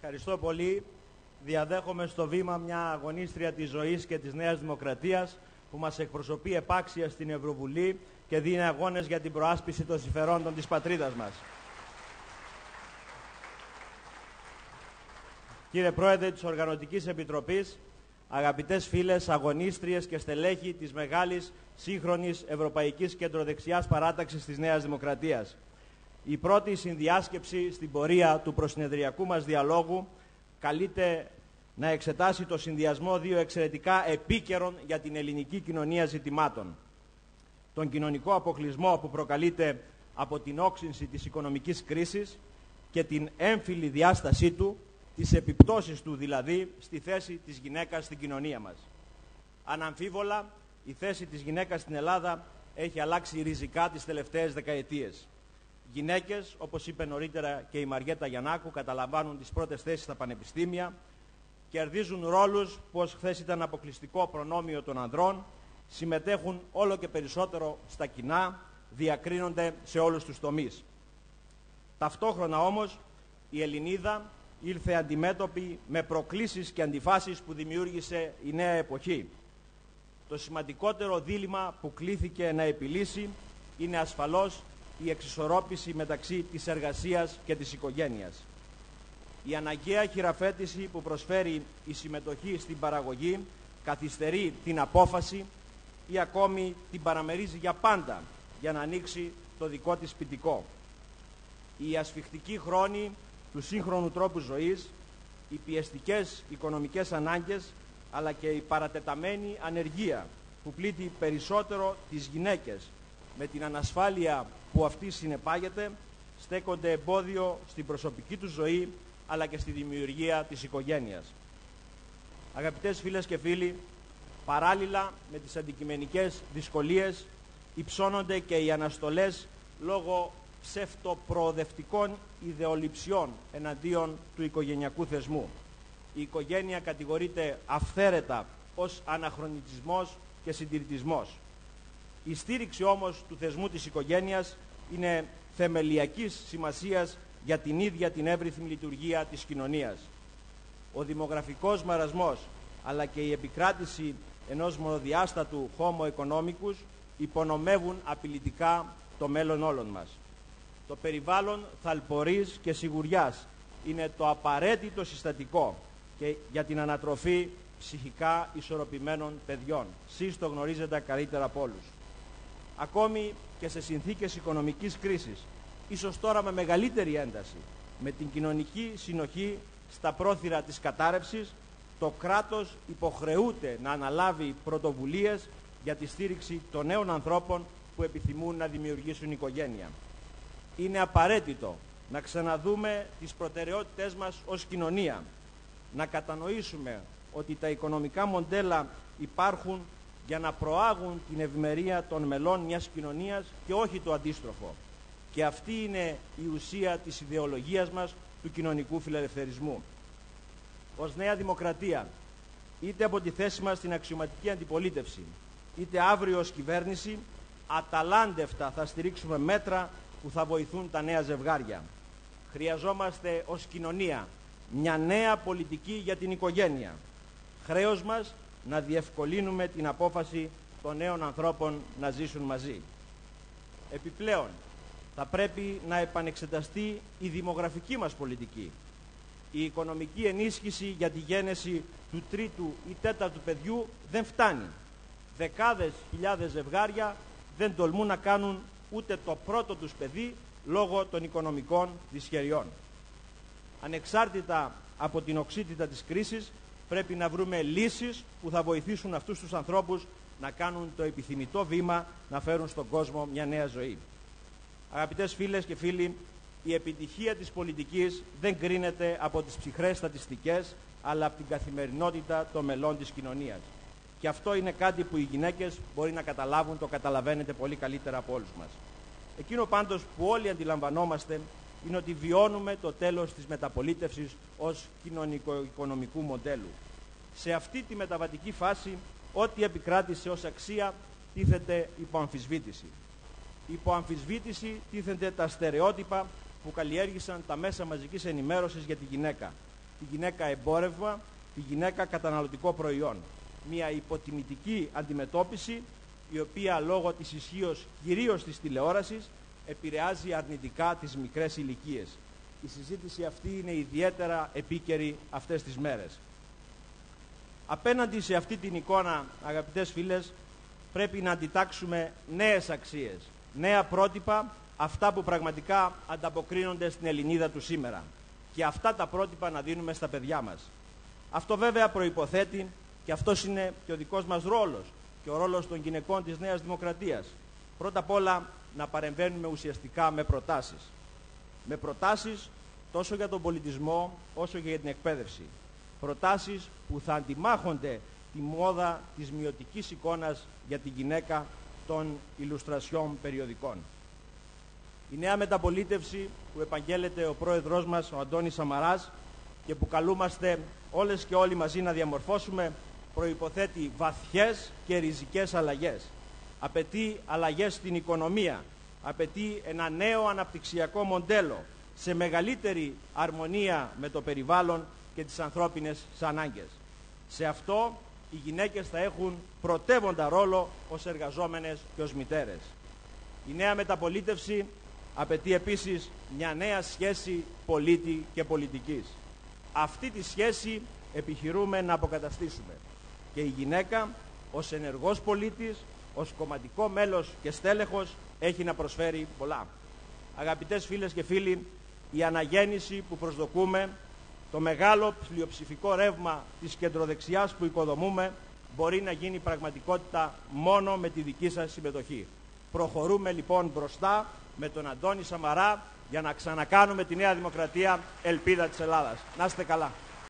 Ευχαριστώ πολύ. Διαδέχομαι στο βήμα μια αγωνίστρια της ζωής και της Νέας Δημοκρατίας που μας εκπροσωπεί επάξια στην Ευρωβουλή και δίνει αγώνες για την προάσπιση των συμφερόντων της πατρίδας μας. Κύριε Πρόεδρε της Οργανωτικής Επιτροπής, αγαπητές φίλες, αγωνίστριες και στελέχη της μεγάλης σύγχρονης Ευρωπαϊκής Κεντροδεξιάς Παράταξης της Νέας Δημοκρατίας, η πρώτη συνδιάσκεψη στην πορεία του προσυνεδριακού μας διαλόγου καλείται να εξετάσει το συνδυασμό δύο εξαιρετικά επίκαιρων για την ελληνική κοινωνία ζητημάτων. Τον κοινωνικό αποκλεισμό που προκαλείται από την όξυνση της οικονομικής κρίσης και την έμφυλη διάστασή του, τις επιπτώσεις του δηλαδή στη θέση της γυναίκας στην κοινωνία μας. Αναμφίβολα, η θέση της γυναίκας στην Ελλάδα έχει αλλάξει ριζικά τις τελευταίες δεκαετίες. Γυναίκες, όπως είπε νωρίτερα και η Μαριέτα Γιαννάκου, καταλαμβάνουν τις πρώτες θέσεις στα πανεπιστήμια, κερδίζουν ρόλους που ως χθες ήταν αποκλειστικό προνόμιο των ανδρών, συμμετέχουν όλο και περισσότερο στα κοινά, διακρίνονται σε όλους τους τομείς. Ταυτόχρονα όμως η Ελληνίδα ήλθε αντιμέτωπη με προκλήσεις και αντιφάσεις που δημιούργησε η νέα εποχή. Το σημαντικότερο δίλημμα που κλήθηκε να επιλύσει είναι ασφαλώς η εξισορρόπηση μεταξύ της εργασίας και της οικογένειας. Η αναγκαία χειραφέτηση που προσφέρει η συμμετοχή στην παραγωγή καθυστερεί την απόφαση ή ακόμη την παραμερίζει για πάντα για να ανοίξει το δικό της σπιτικό. Οι ασφιχτικοί χρόνοι του σύγχρονου τρόπου ζωής, οι πιεστικές οικονομικές ανάγκες, αλλά και η παρατεταμένη ανεργία που πλήττει περισσότερο τις γυναίκες με την ανασφάλεια που αυτή συνεπάγεται, στέκονται εμπόδιο στην προσωπική του ζωή αλλά και στη δημιουργία της οικογένειας. Αγαπητές φίλες και φίλοι, παράλληλα με τις αντικειμενικές δυσκολίες υψώνονται και οι αναστολές λόγω ψευτοπροοδευτικών ιδεολειψιών εναντίον του οικογενειακού θεσμού. Η οικογένεια κατηγορείται αυθαίρετα ως αναχρονιτισμός και συντηρητισμός. Η στήριξη όμως του θεσμού της οικογένειας είναι θεμελιακής σημασίας για την ίδια την εύρυθμη λειτουργία της κοινωνίας. Ο δημογραφικός μαρασμός αλλά και η επικράτηση ενός μονοδιάστατου Homo economicus υπονομεύουν απειλητικά το μέλλον όλων μας. Το περιβάλλον θαλπορής και σιγουριάς είναι το απαραίτητο συστατικό και για την ανατροφή ψυχικά ισορροπημένων παιδιών. Σεις το γνωρίζετε καλύτερα από όλους. Ακόμη και σε συνθήκες οικονομικής κρίσης, ίσως τώρα με μεγαλύτερη ένταση, με την κοινωνική συνοχή στα πρόθυρα της κατάρρευσης, το κράτος υποχρεούται να αναλάβει πρωτοβουλίες για τη στήριξη των νέων ανθρώπων που επιθυμούν να δημιουργήσουν οικογένεια. Είναι απαραίτητο να ξαναδούμε τις προτεραιότητές μας ως κοινωνία, να κατανοήσουμε ότι τα οικονομικά μοντέλα υπάρχουν για να προάγουν την ευημερία των μελών μιας κοινωνίας και όχι το αντίστροφο. Και αυτή είναι η ουσία της ιδεολογίας μας του κοινωνικού φιλελευθερισμού. Ως Νέα Δημοκρατία, είτε από τη θέση μας στην αξιωματική αντιπολίτευση, είτε αύριο ως κυβέρνηση, αταλάντευτα θα στηρίξουμε μέτρα που θα βοηθούν τα νέα ζευγάρια. Χρειαζόμαστε ως κοινωνία μια νέα πολιτική για την οικογένεια. Χρέος μας να διευκολύνουμε την απόφαση των νέων ανθρώπων να ζήσουν μαζί. Επιπλέον, θα πρέπει να επανεξεταστεί η δημογραφική μας πολιτική. Η οικονομική ενίσχυση για τη γέννηση του τρίτου ή τέταρτου παιδιού δεν φτάνει. Δεκάδες χιλιάδες ζευγάρια δεν τολμούν να κάνουν ούτε το πρώτο τους παιδί λόγω των οικονομικών δυσχεριών. Ανεξάρτητα από την οξύτητα της κρίσης, πρέπει να βρούμε λύσεις που θα βοηθήσουν αυτούς τους ανθρώπους να κάνουν το επιθυμητό βήμα να φέρουν στον κόσμο μια νέα ζωή. Αγαπητές φίλες και φίλοι, η επιτυχία της πολιτικής δεν κρίνεται από τις ψυχρές στατιστικές, αλλά από την καθημερινότητα των μελών της κοινωνίας. Και αυτό είναι κάτι που οι γυναίκες μπορεί να καταλάβουν, το καταλαβαίνετε πολύ καλύτερα από όλους μας. Εκείνο πάντως που όλοι αντιλαμβανόμαστε είναι ότι βιώνουμε το τέλος της μεταπολίτευσης ως κοινωνικο-οικονομικού μοντέλου. Σε αυτή τη μεταβατική φάση, ό,τι επικράτησε ως αξία τίθεται υπό αμφισβήτηση. Υπό αμφισβήτηση τίθενται τα στερεότυπα που καλλιέργησαν τα μέσα μαζικής ενημέρωσης για τη γυναίκα. τη γυναίκα εμπόρευμα, τη γυναίκα καταναλωτικό προϊόν. Μια υποτιμητική αντιμετώπιση, η οποία λόγω της ισχύως κυρίως της τηλεόρασης επηρεάζει αρνητικά τις μικρές ηλικίες. Η συζήτηση αυτή είναι ιδιαίτερα επίκαιρη αυτές τις μέρες. Απέναντι σε αυτή την εικόνα, αγαπητές φίλες, πρέπει να αντιτάξουμε νέες αξίες, νέα πρότυπα, αυτά που πραγματικά ανταποκρίνονται στην Ελληνίδα του σήμερα. Και αυτά τα πρότυπα να δίνουμε στα παιδιά μας. Αυτό βέβαια προϋποθέτει, και αυτός είναι και ο δικός μας ρόλος και ο ρόλος των γυναικών της Νέας Δημοκρατίας, πρώτα απ' όλα να παρεμβαίνουμε ουσιαστικά με προτάσεις. Με προτάσεις τόσο για τον πολιτισμό όσο και για την εκπαίδευση. Προτάσεις που θα αντιμάχονται τη μόδα της μειωτικής εικόνας για τη γυναίκα των ηλουστρασιών περιοδικών. Η νέα μεταπολίτευση που επαγγέλλεται ο πρόεδρός μας, ο Αντώνης Σαμαράς, και που καλούμαστε όλες και όλοι μαζί να διαμορφώσουμε, προϋποθέτει βαθιές και ριζικές αλλαγές. Απαιτεί αλλαγές στην οικονομία, απαιτεί ένα νέο αναπτυξιακό μοντέλο σε μεγαλύτερη αρμονία με το περιβάλλον και τις ανθρώπινες ανάγκες. Σε αυτό οι γυναίκες θα έχουν πρωτεύοντα ρόλο ως εργαζόμενες και ως μητέρες. Η νέα μεταπολίτευση απαιτεί επίσης μια νέα σχέση πολίτη και πολιτικής. Αυτή τη σχέση επιχειρούμε να αποκαταστήσουμε. Και η γυναίκα ως ενεργός πολίτης, ως κομματικό μέλος και στέλεχος έχει να προσφέρει πολλά. Αγαπητές φίλες και φίλοι, η αναγέννηση που προσδοκούμε, το μεγάλο πλειοψηφικό ρεύμα της κεντροδεξιάς που οικοδομούμε, μπορεί να γίνει πραγματικότητα μόνο με τη δική σας συμμετοχή. Προχωρούμε λοιπόν μπροστά με τον Αντώνη Σαμαρά για να ξανακάνουμε τη Νέα Δημοκρατία ελπίδα της Ελλάδας. Να είστε καλά.